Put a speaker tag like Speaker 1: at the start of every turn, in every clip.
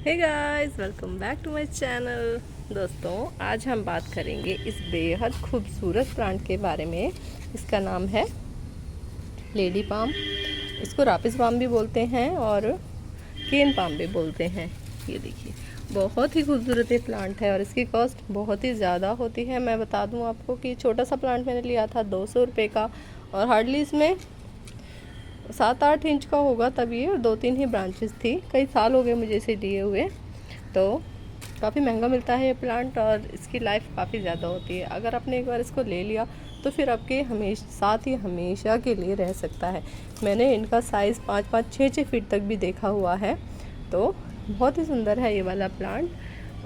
Speaker 1: Hey guys, welcome back to my channel. दोस्तों, आज हम बात करेंगे इस बेहद खूबसूरत प्लांट के बारे में। इसका नाम है लेडी पाम। इसको रापिस पाम भी बोलते हैं और केन पाम भी बोलते हैं। ये देखिए, बहुत ही खूबसूरत ये प्लांट है और इसकी कॉस्ट बहुत ही ज़्यादा होती है। मैं बता दूं आपको कि छोटा सा प्लांट मैंने लिया था 200 रुपये का, और हार्डली इसमें 7-8 इंच का होगा तब ये, और 2-3 ही ब्रांचेस थी। कई साल हो गए मुझे इसे लिए हुए, तो काफ़ी महंगा मिलता है ये प्लांट और इसकी लाइफ काफ़ी ज़्यादा होती है। अगर आपने एक बार इसको ले लिया तो फिर आपके साथ ही हमेशा के लिए रह सकता है। मैंने इनका साइज़ 5-5, 6-6 फीट तक भी देखा हुआ है, तो बहुत ही सुंदर है ये वाला प्लांट।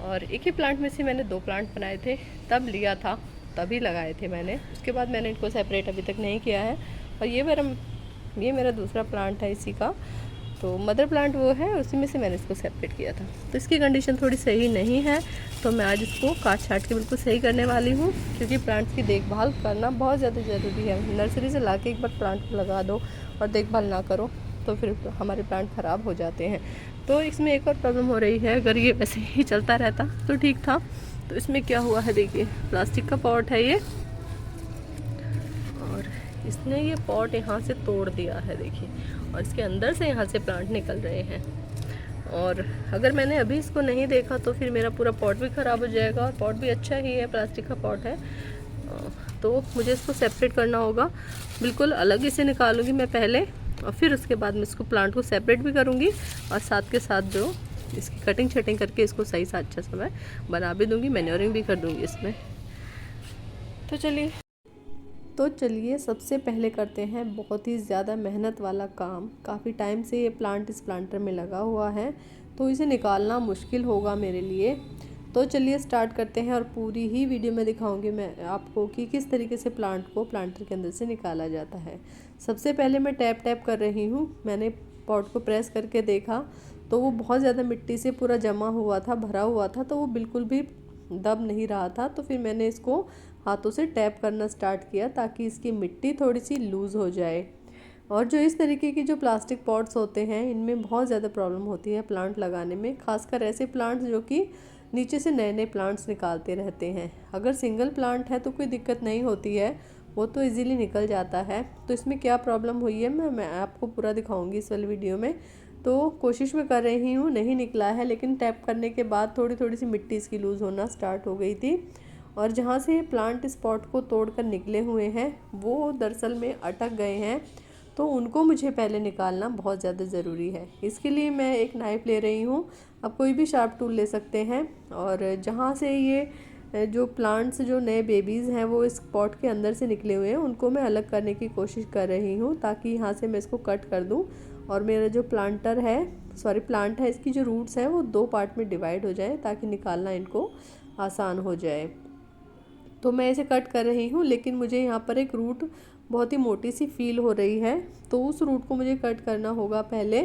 Speaker 1: और एक ही प्लांट में से मैंने 2 प्लांट बनाए थे, तब लिया था, तभी लगाए थे मैंने। उसके बाद मैंने इनको सेपरेट अभी तक नहीं किया है। और ये मेरा दूसरा प्लांट है इसी का, तो मदर प्लांट वो है, उसी में से मैंने इसको सेपरेट किया था। तो इसकी कंडीशन थोड़ी सही नहीं है, तो मैं आज इसको काट छाट के बिल्कुल सही करने वाली हूँ, क्योंकि प्लांट्स की देखभाल करना बहुत ज़्यादा ज़रूरी है। नर्सरी से लाके एक बार प्लांट लगा दो और देखभाल ना करो तो फिर हमारे प्लांट ख़राब हो जाते हैं। तो इसमें एक और प्रॉब्लम हो रही है, अगर ये वैसे ही चलता रहता तो ठीक था। तो इसमें क्या हुआ है, देखिए, प्लास्टिक का पॉट है ये, और इसने ये पॉट यहाँ से तोड़ दिया है, देखिए, और इसके अंदर से यहाँ से प्लांट निकल रहे हैं। और अगर मैंने अभी इसको नहीं देखा तो फिर मेरा पूरा पॉट भी ख़राब हो जाएगा, और पॉट भी अच्छा ही है, प्लास्टिक का पॉट है। तो मुझे इसको सेपरेट करना होगा, बिल्कुल अलग इसे निकालूंगी मैं पहले, और फिर उसके बाद मैं इसको प्लांट को सेपरेट भी करूँगी, और साथ के साथ जो इसकी कटिंग शटिंग करके इसको सही सा अच्छा सा मैं बना भी दूँगी, मैन्योरिंग भी कर दूँगी इसमें। तो चलिए सबसे पहले करते हैं बहुत ही ज़्यादा मेहनत वाला काम। काफ़ी टाइम से ये प्लांट इस प्लांटर में लगा हुआ है, तो इसे निकालना मुश्किल होगा मेरे लिए। तो चलिए स्टार्ट करते हैं, और पूरी ही वीडियो में दिखाऊंगी मैं आपको कि किस तरीके से प्लांट को प्लांटर के अंदर से निकाला जाता है। सबसे पहले मैं टैप कर रही हूँ। मैंने पॉट को प्रेस करके देखा तो वो बहुत ज़्यादा मिट्टी से पूरा जमा हुआ था, भरा हुआ था, तो वो बिल्कुल भी दब नहीं रहा था। तो फिर मैंने इसको हाथों से टैप करना स्टार्ट किया ताकि इसकी मिट्टी थोड़ी सी लूज़ हो जाए। और जो इस तरीके की जो प्लास्टिक पॉट्स होते हैं, इनमें बहुत ज़्यादा प्रॉब्लम होती है प्लांट लगाने में, खासकर ऐसे प्लांट्स जो कि नीचे से नए नए प्लांट्स निकालते रहते हैं। अगर सिंगल प्लांट है तो कोई दिक्कत नहीं होती है, वो तो इजीली निकल जाता है। तो इसमें क्या प्रॉब्लम हुई है मैं आपको पूरा दिखाऊंगी इस वाली वीडियो में। तो कोशिश मैं कर रही हूँ, नहीं निकला है, लेकिन टैप करने के बाद थोड़ी थोड़ी सी मिट्टी इसकी लूज़ होना स्टार्ट हो गई थी। और जहाँ से प्लांट स्पॉट को तोड़कर निकले हुए हैं वो दरअसल में अटक गए हैं, तो उनको मुझे पहले निकालना बहुत ज़्यादा ज़रूरी है। इसके लिए मैं एक नाइफ़ ले रही हूँ, आप कोई भी शार्प टूल ले सकते हैं। और जहाँ से ये जो प्लांट्स, जो नए बेबीज़ हैं वो इस पॉट के अंदर से निकले हुए हैं, उनको मैं अलग करने की कोशिश कर रही हूँ ताकि यहाँ से मैं इसको कट कर दूँ, और मेरा जो प्लांट है, इसकी जो रूट्स हैं वो 2 पार्ट में डिवाइड हो जाए ताकि निकालना इनको आसान हो जाए। तो मैं इसे कट कर रही हूँ, लेकिन मुझे यहाँ पर एक रूट बहुत ही मोटी सी फील हो रही है, तो उस रूट को मुझे कट करना होगा पहले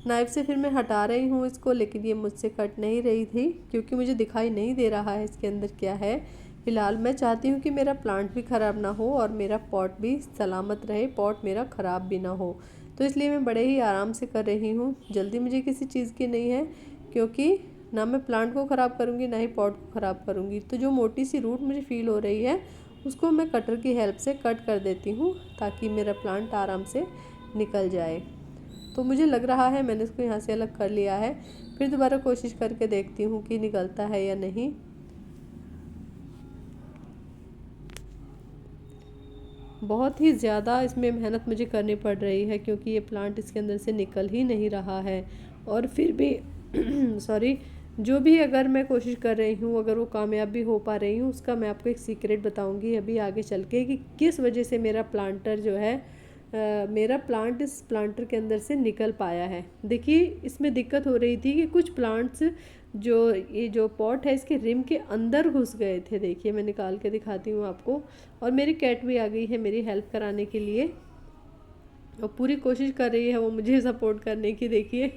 Speaker 1: नाइफ से। फिर मैं हटा रही हूँ इसको, लेकिन ये मुझसे कट नहीं रही थी क्योंकि मुझे दिखाई नहीं दे रहा है इसके अंदर क्या है। फिलहाल मैं चाहती हूँ कि मेरा प्लांट भी ख़राब ना हो और मेरा पॉट भी सलामत रहे, पॉट मेरा ख़राब भी ना हो। तो इसलिए मैं बड़े ही आराम से कर रही हूँ, जल्दी मुझे किसी चीज़ की नहीं है, क्योंकि ना मैं प्लांट को ख़राब करूँगी ना ही पॉट को ख़राब करूँगी। तो जो मोटी सी रूट मुझे फील हो रही है उसको मैं कटर की हेल्प से कट कर देती हूँ ताकि मेरा प्लांट आराम से निकल जाए। तो मुझे लग रहा है मैंने इसको यहाँ से अलग कर लिया है, फिर दोबारा कोशिश करके देखती हूँ कि निकलता है या नहीं। बहुत ही ज़्यादा इसमें मेहनत मुझे करनी पड़ रही है क्योंकि ये प्लांट इसके अंदर से निकल ही नहीं रहा है। और फिर भी सॉरी, जो भी अगर मैं कोशिश कर रही हूँ, अगर वो कामयाब भी हो पा रही हूँ, उसका मैं आपको एक सीक्रेट बताऊँगी अभी आगे चल के कि किस वजह से मेरा प्लांटर जो है मेरा प्लांट इस प्लांटर के अंदर से निकल पाया है। देखिए, इसमें दिक्कत हो रही थी कि कुछ प्लांट्स ये जो पॉट है इसके रिम के अंदर घुस गए थे। देखिए, मैं निकाल के दिखाती हूँ आपको। और मेरी कैट भी आ गई है मेरी हेल्प कराने के लिए, और पूरी कोशिश कर रही है वो मुझे सपोर्ट करने की। देखिए,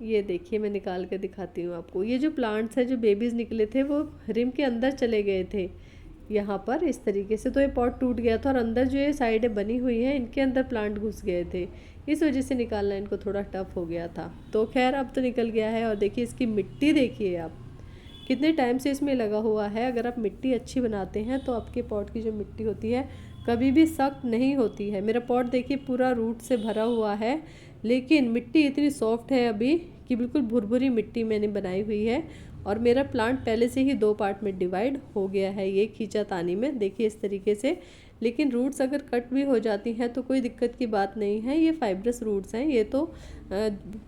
Speaker 1: ये देखिए, मैं निकाल के दिखाती हूँ आपको। ये जो प्लांट्स हैं, जो बेबीज़ निकले थे, वो रिम के अंदर चले गए थे यहाँ पर इस तरीके से। तो ये पॉट टूट गया था और अंदर जो ये साइडें बनी हुई हैं इनके अंदर प्लांट घुस गए थे। इस वजह से निकालना इनको थोड़ा टफ हो गया था। तो खैर अब तो निकल गया है। और देखिए इसकी मिट्टी देखिए आप, कितने टाइम से इसमें लगा हुआ है। अगर आप मिट्टी अच्छी बनाते हैं तो आपके पॉट की जो मिट्टी होती है कभी भी सख्त नहीं होती है। मेरा पॉट देखिए पूरा रूट से भरा हुआ है, लेकिन मिट्टी इतनी सॉफ्ट है अभी कि बिल्कुल भुरभुरी मिट्टी मैंने बनाई हुई है। और मेरा प्लांट पहले से ही 2 पार्ट में डिवाइड हो गया है, ये खींचातानी में देखिए इस तरीके से। लेकिन रूट्स अगर कट भी हो जाती हैं तो कोई दिक्कत की बात नहीं है, ये फाइब्रस रूट्स हैं, ये तो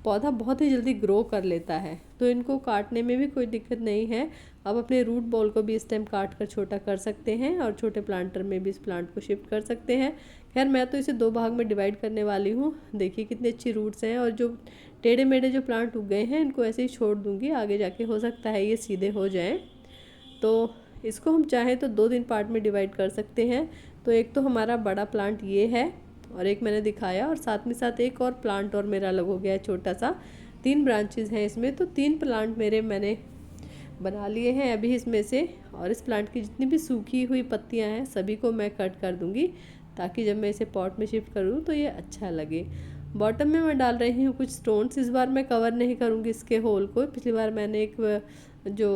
Speaker 1: पौधा बहुत ही जल्दी ग्रो कर लेता है, तो इनको काटने में भी कोई दिक्कत नहीं है। आप अपने रूट बॉल को भी इस टाइम काट कर छोटा कर सकते हैं और छोटे प्लांटर में भी इस प्लांट को शिफ्ट कर सकते हैं। खैर मैं तो इसे 2 भाग में डिवाइड करने वाली हूँ। देखिए कितनी अच्छी रूट्स हैं, और जो टेढ़े मेढ़े जो प्लांट उग गए हैं इनको ऐसे ही छोड़ दूँगी, आगे जाके हो सकता है ये सीधे हो जाएँ। तो इसको हम चाहें तो 2-3 पार्ट में डिवाइड कर सकते हैं। तो एक तो हमारा बड़ा प्लांट ये है, और एक मैंने दिखाया, और साथ में साथ एक और प्लांट और मेरा अलग हो गया है छोटा सा। 3 ब्रांचेस हैं इसमें, तो 3 प्लांट मेरे मैंने बना लिए हैं अभी इसमें से। और इस प्लांट की जितनी भी सूखी हुई पत्तियां हैं सभी को मैं कट कर दूंगी, ताकि जब मैं इसे पॉट में शिफ्ट करूँ तो ये अच्छा लगे। बॉटम में मैं डाल रही हूँ कुछ स्टोन्स। इस बार मैं कवर नहीं करूँगी इसके होल को। पिछली बार मैंने एक जो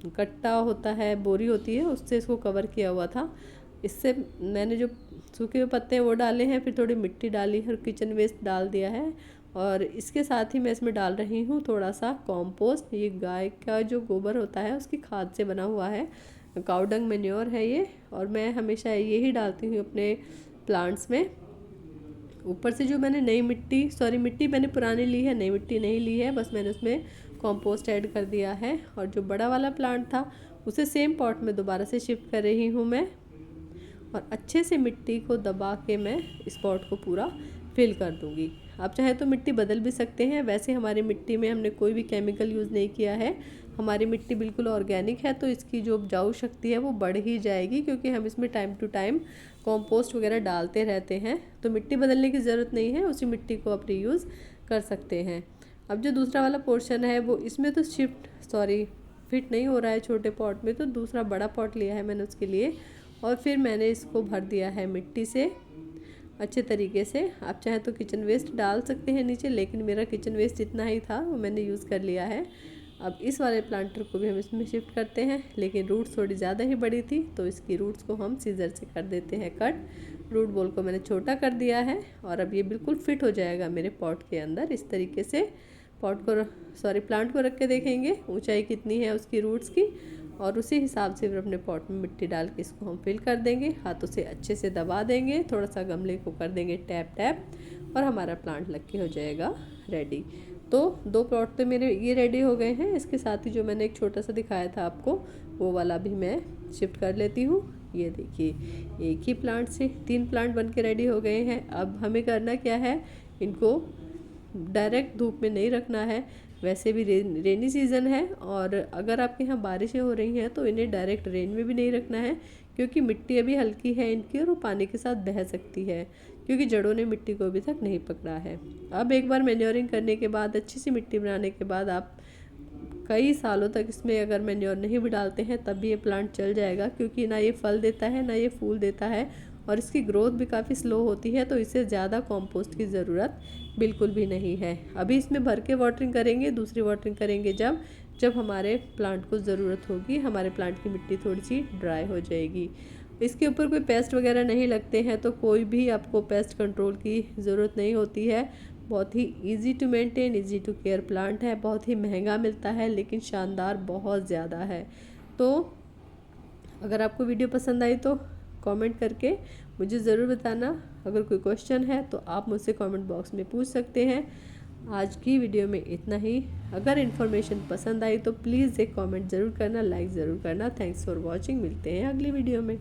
Speaker 1: कट्टा होता है, बोरी होती है, उससे इसको कवर किया हुआ था। इससे मैंने जो सूखे हुए पत्ते हैं वो डाले हैं, फिर थोड़ी मिट्टी डाली है और किचन वेस्ट डाल दिया है। और इसके साथ ही मैं इसमें डाल रही हूँ थोड़ा सा कॉम्पोस्ट। ये गाय का जो गोबर होता है उसकी खाद से बना हुआ है, काउडंग मैन्योर है ये। और मैं हमेशा यही डालती हूँ अपने प्लांट्स में। ऊपर से जो मैंने नई मिट्टी, सॉरी मिट्टी मैंने पुरानी ली है, नई मिट्टी नहीं ली है, बस मैंने उसमें कॉम्पोस्ट ऐड कर दिया है। और जो बड़ा वाला प्लांट था उसे सेम पॉट में दोबारा से शिफ्ट कर रही हूँ मैं, और अच्छे से मिट्टी को दबा के मैं इस पॉट को पूरा फिल कर दूँगी। आप चाहे तो मिट्टी बदल भी सकते हैं। वैसे हमारी मिट्टी में हमने कोई भी केमिकल यूज़ नहीं किया है, हमारी मिट्टी बिल्कुल ऑर्गेनिक है, तो इसकी जो उपजाऊ शक्ति है वो बढ़ ही जाएगी, क्योंकि हम इसमें टाइम टू टाइम कंपोस्ट वगैरह डालते रहते हैं। तो मिट्टी बदलने की ज़रूरत नहीं है, उसी मिट्टी को आप रीयूज़ कर सकते हैं। अब जो दूसरा वाला पोर्शन है वो इसमें तो फिट नहीं हो रहा है छोटे पॉट में, तो दूसरा बड़ा पॉट लिया है मैंने उसके लिए। और फिर मैंने इसको भर दिया है मिट्टी से अच्छे तरीके से। आप चाहें तो किचन वेस्ट डाल सकते हैं नीचे, लेकिन मेरा किचन वेस्ट इतना ही था, वो मैंने यूज़ कर लिया है। अब इस वाले प्लांटर को भी हम इसमें शिफ्ट करते हैं, लेकिन रूट्स थोड़ी ज़्यादा ही बड़ी थी, तो इसकी रूट्स को हम सीजर से कर देते हैं कट। रूट बॉल को मैंने छोटा कर दिया है, और अब ये बिल्कुल फिट हो जाएगा मेरे पॉट के अंदर। इस तरीके से प्लांट को रख के देखेंगे ऊंचाई कितनी है उसकी रूट्स की, और उसी हिसाब से फिर अपने पॉट में मिट्टी डाल के इसको हम फिल कर देंगे। हाथों से अच्छे से दबा देंगे, थोड़ा सा गमले को कर देंगे टैप टैप, और हमारा प्लांट लग के हो जाएगा रेडी। तो 2 प्लॉट तो मेरे ये रेडी हो गए हैं। इसके साथ ही जो मैंने एक छोटा सा दिखाया था आपको, वो वाला भी मैं शिफ्ट कर लेती हूँ। ये देखिए एक ही प्लांट से 3 प्लांट बन के रेडी हो गए हैं। अब हमें करना क्या है, इनको डायरेक्ट धूप में नहीं रखना है। वैसे भी रेनी सीज़न है, और अगर आपके यहाँ बारिशें हो रही हैं तो इन्हें डायरेक्ट रेन में भी नहीं रखना है, क्योंकि मिट्टी अभी हल्की है इनकी और वो पानी के साथ बह सकती है, क्योंकि जड़ों ने मिट्टी को अभी तक नहीं पकड़ा है। अब एक बार मैन्योरिंग करने के बाद, अच्छी सी मिट्टी बनाने के बाद, आप कई सालों तक इसमें अगर मैन्योर नहीं भी डालते हैं तब भी ये प्लांट चल जाएगा, क्योंकि ना ये फल देता है ना ये फूल देता है, और इसकी ग्रोथ भी काफ़ी स्लो होती है। तो इसे ज़्यादा कंपोस्ट की ज़रूरत बिल्कुल भी नहीं है। अभी इसमें भर के वाटरिंग करेंगे, दूसरी वाटरिंग करेंगे जब हमारे प्लांट को ज़रूरत होगी, हमारे प्लांट की मिट्टी थोड़ी सी ड्राई हो जाएगी। इसके ऊपर कोई पेस्ट वगैरह नहीं लगते हैं, तो कोई भी आपको पेस्ट कंट्रोल की ज़रूरत नहीं होती है। बहुत ही easy to maintain, easy to care plant है। बहुत ही महंगा मिलता है, लेकिन शानदार बहुत ज़्यादा है। तो अगर आपको वीडियो पसंद आई तो कमेंट करके मुझे ज़रूर बताना। अगर कोई क्वेश्चन है तो आप मुझसे कमेंट बॉक्स में पूछ सकते हैं। आज की वीडियो में इतना ही। अगर इन्फॉर्मेशन पसंद आई तो प्लीज़ एक कमेंट ज़रूर करना, लाइक ज़रूर करना। Thanks for watching. मिलते हैं अगली वीडियो में।